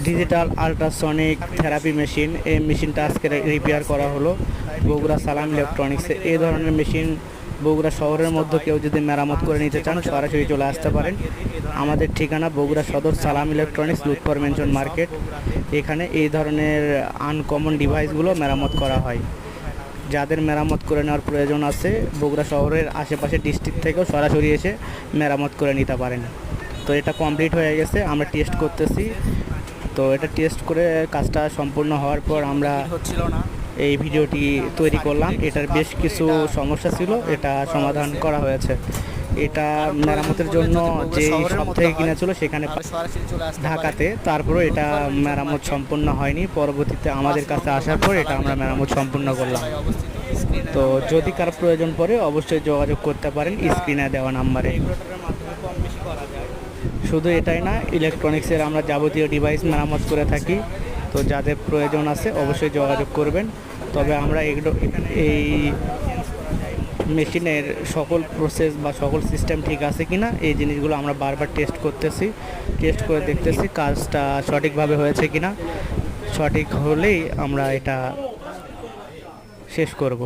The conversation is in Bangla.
Digital ultrasonic therapy machine. এই মেশিনটা আজকে রিপেয়ার করা হলো বগুড়া সালাম ইলেকট্রনিক্সে। এই ধরনের মেশিন বগুড়া শহরের মধ্যে কেউ যদি মেরামত করে নিতে চান সরাসরি চলে আসতে পারেন। আমাদের ঠিকানা বগুড়া সদর সালাম electronics, look for mention market. এখানে এই ধরনের আনকমন ডিভাইসগুলো মেরামত করা হয়। যাদের মেরামত করে নেওয়ার প্রয়োজন আছে বগুড়া শহরের আশেপাশে ডিস্ট্রিক্ট থেকেও সরাসরি এসে মেরামত করে নিতে পারেন। তো এটা কমপ্লিট হয়ে গেছে, আমরা টেস্ট করতেছি। তো এটা টেস্ট করে কাজটা সম্পূর্ণ হওয়ার পর আমরা এই ভিডিওটি তৈরি করলাম। এটার বেশ কিছু সমস্যা ছিল, এটা সমাধান করা হয়েছে। এটা মেরামতের জন্য যে সব থেকে কিনেছিল সেখানে ঢাকাতে, তারপরে এটা মেরামত সম্পূর্ণ হয়নি। পরবর্তীতে আমাদের কাছে আসার পর এটা আমরা মেরামত সম্পূর্ণ করলাম। তো যদি কার প্রয়োজন পড়ে অবশ্যই যোগাযোগ করতে পারেন স্ক্রিনে দেওয়া নাম্বারে। শুধু এটাই না, ইলেকট্রনিক্সের আমরা যাবতীয় ডিভাইস মেরামত করে থাকি। তো যাদের প্রয়োজন আছে অবশ্যই যোগাযোগ করবেন। তবে আমরা এই মেশিনের সকল প্রসেস বা সকল সিস্টেম ঠিক আছে কিনা এই জিনিসগুলো আমরা বারবার টেস্ট করতেছি, টেস্ট করে দেখতেছি কাজটা সঠিকভাবে হয়েছে কিনা। সঠিক হলেই আমরা এটা শেষ করব।